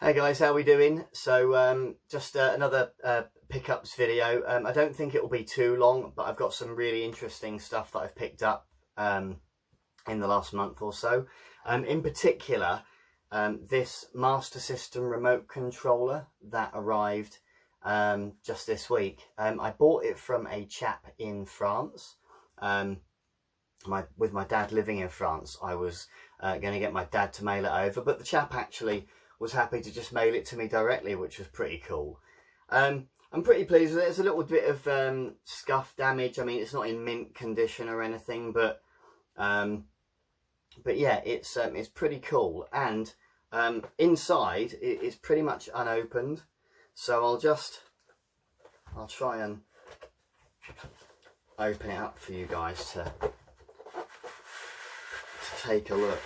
Hey guys, how we doing? So just another pickups video. I don't think it will be too long, but I've got some really interesting stuff that I've picked up in the last month or so. In particular, this Master System remote controller that arrived just this week. I bought it from a chap in France. With my dad living in France, I was going to get my dad to mail it over, but the chap actually was happy to just mail it to me directly, which was pretty cool. I'm pretty pleased with it. There's a little bit of scuff damage. I mean, it's not in mint condition or anything, but yeah, it's pretty cool. And inside it's pretty much unopened, so I'll try and open it up for you guys to take a look.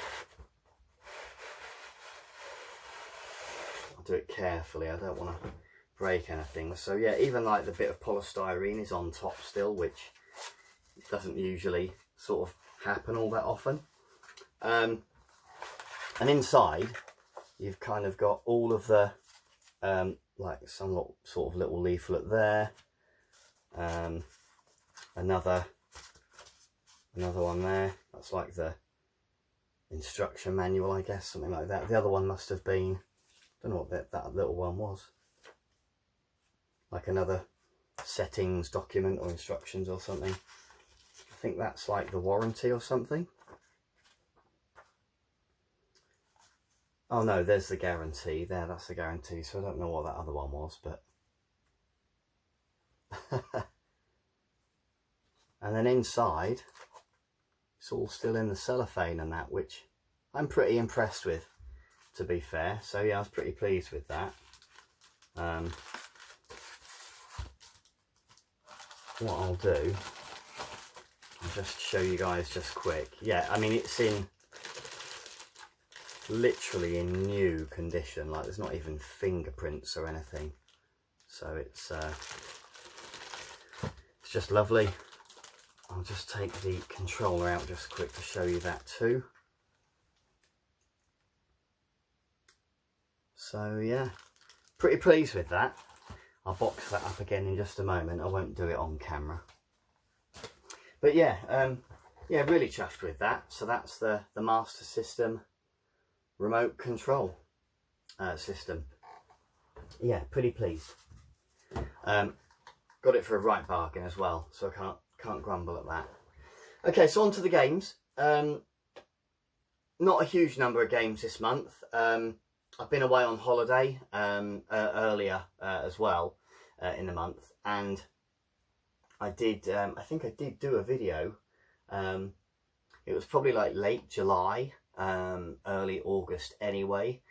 I'll do it carefully, I don't want to break anything. So yeah, even like the bit of polystyrene is on top still, which doesn't usually sort of happen all that often. And inside you've kind of got all of the like some sort of little leaflet there, another one there. That's like the instruction manual, I guess, something like that. The other one must have been, I don't know what that little one was, like another settings document or instructions or something. I think that's like the warranty or something. Oh no, there's the guarantee there, that's the guarantee. So I don't know what that other one was, but and then inside it's all still in the cellophane and that, which I'm pretty impressed with, to be fair. So yeah, I was pretty pleased with that. What I'll do, I'll just show you guys just quick. Yeah, I mean, it's in literally in new condition, like there's not even fingerprints or anything, so it's just lovely. I'll just take the controller out just quick to show you that too. So yeah, pretty pleased with that. I'll box that up again in just a moment. I won't do it on camera, but yeah, yeah, really chuffed with that. So that's the Master System remote control system. Yeah, pretty pleased. Got it for a right bargain as well, so I can't grumble at that. Okay, so on to the games. Not a huge number of games this month. I've been away on holiday earlier as well in the month, and I did I think I did do a video. It was probably like late July, early August anyway,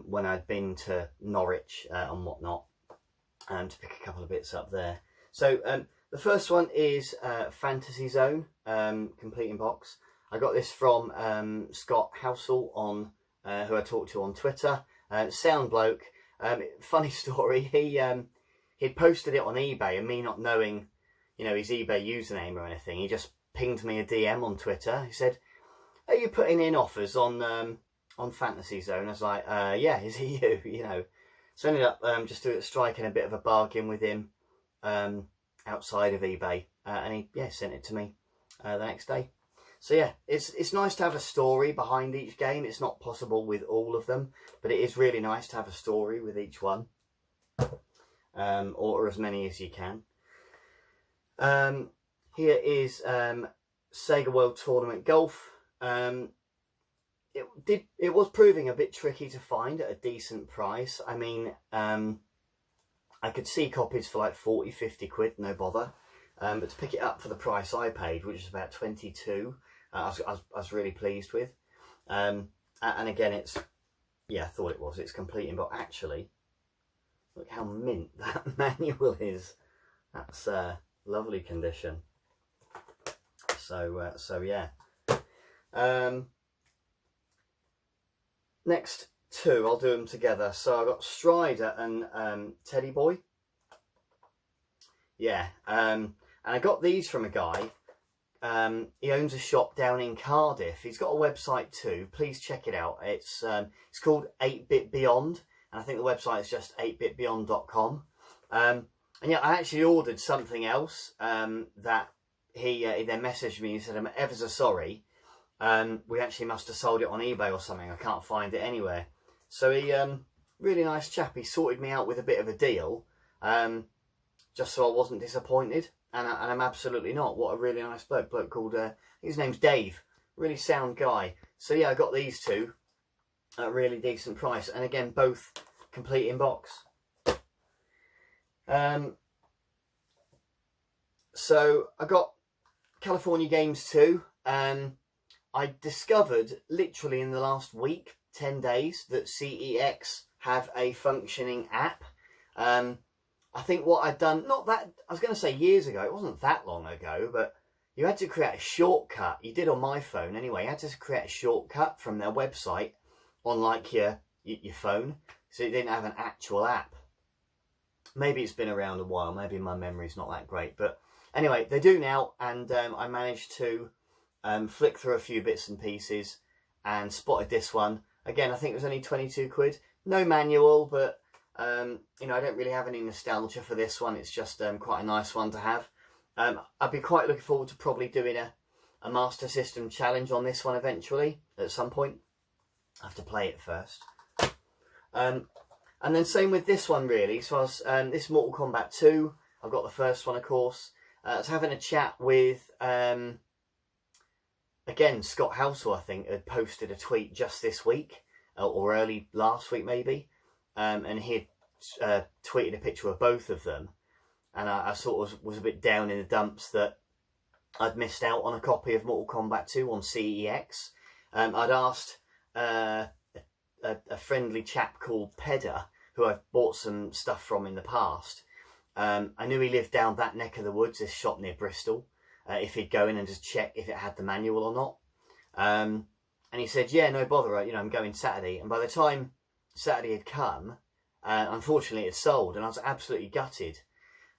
when I'd been to Norwich and whatnot, to pick a couple of bits up there. So the first one is Fantasy Zone, complete in box. I got this from Scott Housel, on who I talked to on Twitter. Sound bloke. Funny story, he'd posted it on eBay, and me not knowing, you know, his eBay username or anything, he just pinged me a DM on Twitter. He said, "Are you putting in offers on Fantasy Zone?" I was like, yeah, is he you? You know. So I ended up just striking a bit of a bargain with him outside of eBay, and he sent it to me the next day. So yeah, it's nice to have a story behind each game. It's not possible with all of them, but it is really nice to have a story with each one, or as many as you can. Here is Sega World Tournament Golf. It was proving a bit tricky to find at a decent price. I mean, I could see copies for like 40-50 quid, no bother. But to pick it up for the price I paid, which is about 22, I was really pleased with. And again, it's, yeah, I thought it was. It's complete in, but actually, look how mint that manual is. That's lovely condition. So yeah. Next two, I'll do them together. So I've got Strider and Teddy Boy. Yeah, and I got these from a guy. He owns a shop down in Cardiff. He's got a website too. Please check it out. It's called 8-Bit Beyond, and I think the website is just 8bitbeyond.com. And yeah, I actually ordered something else that he then messaged me and said, I'm ever so sorry. We actually must have sold it on eBay or something. I can't find it anywhere. So he, really nice chap, he sorted me out with a bit of a deal, just so I wasn't disappointed. And I'm absolutely not. What a really nice bloke called, his name's Dave. Really sound guy. So yeah, I got these two at a really decent price. And again, both complete in box. So I got California Games 2. I discovered literally in the last week, 10 days, that CEX have a functioning app. I think what I'd done, not that, I was going to say years ago, it wasn't that long ago, but you had to create a shortcut. You did on my phone anyway. You had to create a shortcut from their website on like your phone, so you didn't have an actual app. Maybe it's been around a while. Maybe my memory's not that great. But anyway, they do now, and I managed to flick through a few bits and pieces and spotted this one. Again, I think it was only 22 quid. No manual, but you know, I don't really have any nostalgia for this one. It's just quite a nice one to have. I'd be quite looking forward to probably doing a Master System challenge on this one eventually, at some point. I have to play it first. And then same with this one really. So I was, this Mortal Kombat 2, I've got the first one of course. I was having a chat with, again, Scott Housel I think had posted a tweet just this week, or early last week maybe. And he had tweeted a picture of both of them. And I sort of was a bit down in the dumps that I'd missed out on a copy of Mortal Kombat 2 on CEX. I'd asked a friendly chap called Pedder, who I've bought some stuff from in the past. I knew he lived down that neck of the woods, this shop near Bristol, if he'd go in and just check if it had the manual or not. And he said, yeah, no bother, you know, I'm going Saturday. And by the time Saturday had come, unfortunately it sold, and I was absolutely gutted.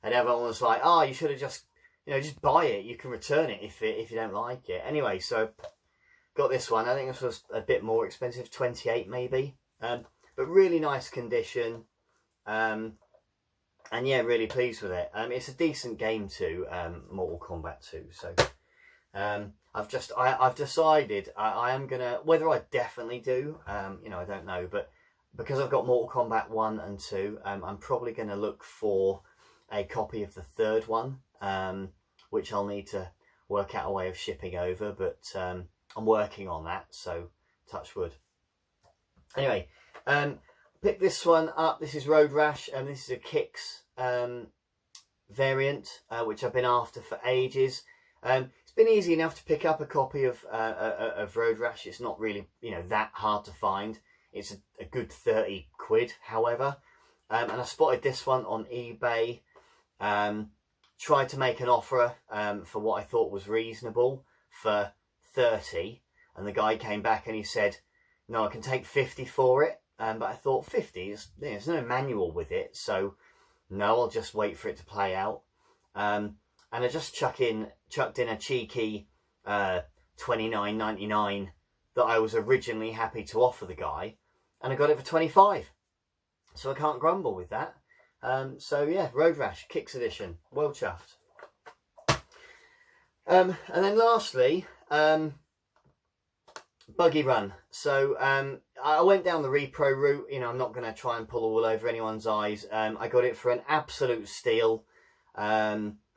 And everyone was like, oh, you should have just, you know, just buy it. You can return it if you don't like it. Anyway, so got this one. I think this was a bit more expensive, 28 maybe. But really nice condition. And yeah, really pleased with it. It's a decent game too, Mortal Kombat 2. So I've decided I am gonna, whether I definitely do, you know, I don't know, but because I've got Mortal Kombat 1 and 2, I'm probably gonna look for a copy of the third one, which I'll need to work out a way of shipping over, but I'm working on that, so touch wood. Anyway, pick this one up. This is Road Rash, and this is a Kicks variant, which I've been after for ages. It's been easy enough to pick up a copy of Road Rash. It's not really, you know, that hard to find. It's a good 30 quid, however. And I spotted this one on eBay. Tried to make an offer for what I thought was reasonable for 30, and the guy came back and he said, no, I can take 50 for it. But I thought 50, there's no manual with it, so no, I'll just wait for it to play out. And I just chucked in a cheeky $29.99 that I was originally happy to offer the guy, and I got it for 25. So I can't grumble with that. So yeah, Road Rash, Kicks Edition, well chuffed. And then lastly, Buggy Run. So I went down the repro route. You know, I'm not going to try and pull all over anyone's eyes. I got it for an absolute steal,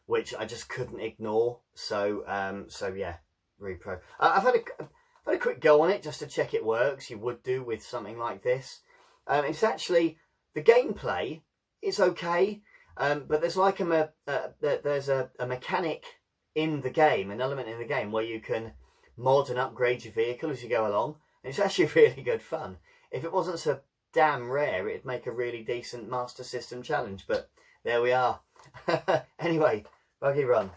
which I just couldn't ignore. So yeah, repro. I've had a quick go on it just to check it works. You would do with something like this. It's actually, the gameplay, it's okay, but there's like there's a mechanic in the game, an element in the game where you can mod and upgrade your vehicle as you go along, and it's actually really good fun. If it wasn't so damn rare, it'd make a really decent Master System challenge, but there we are. Anyway, Buggy Run.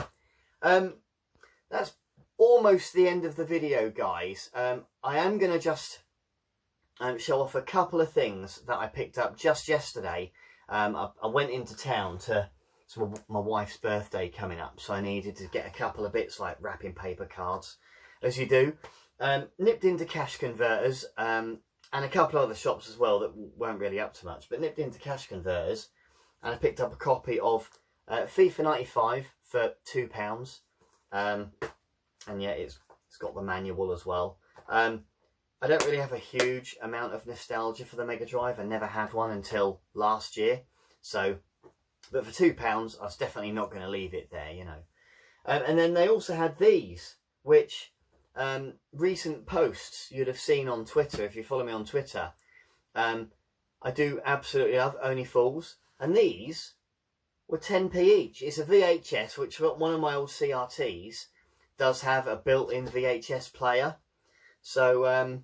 That's almost the end of the video, guys. I am going to just show off a couple of things that I picked up just yesterday. I went into town it's my wife's birthday coming up, so I needed to get a couple of bits like wrapping paper, cards, as you do. Nipped into Cash Converters, and a couple of other shops as well that weren't really up to much, but nipped into Cash Converters, and I picked up a copy of FIFA 95 for £2. And yeah, it's got the manual as well. I don't really have a huge amount of nostalgia for the Mega Drive. I never had one until last year. So, but for £2, I was definitely not going to leave it there, you know. And then they also had these, which recent posts you'd have seen on Twitter, if you follow me on Twitter. I do absolutely love Only Fools. And these were 10p each. It's a VHS, which one of my old CRTs does have a built-in VHS player. So,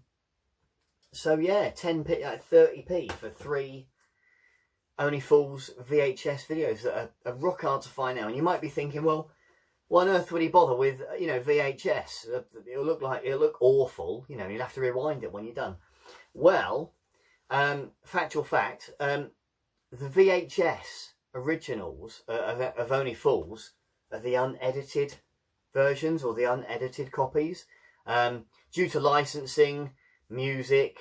so yeah, 10p, 30p for 3 Only Fools VHS videos that are rock hard to find now. And you might be thinking, well, why on earth would he bother with, you know, VHS? It'll look awful. You know, you'll have to rewind it when you're done. Well, factual fact, the VHS originals of Only Fools are the unedited versions, or the unedited copies. Due to licensing, music,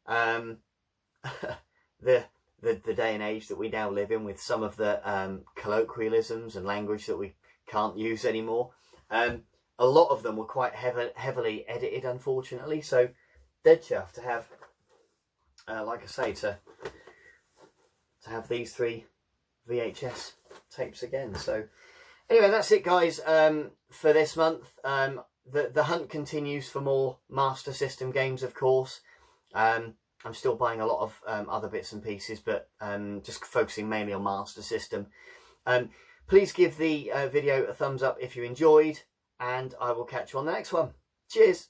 the day and age that we now live in, with some of the colloquialisms and language that we can't use anymore, a lot of them were quite heavily edited, unfortunately. So dead chuffed to have, like I say, to have these 3 VHS tapes again. So anyway, that's it, guys, for this month. The hunt continues for more Master System games, of course. I'm still buying a lot of other bits and pieces, but just focusing mainly on Master System. Please give the video a thumbs up if you enjoyed, and I will catch you on the next one. Cheers!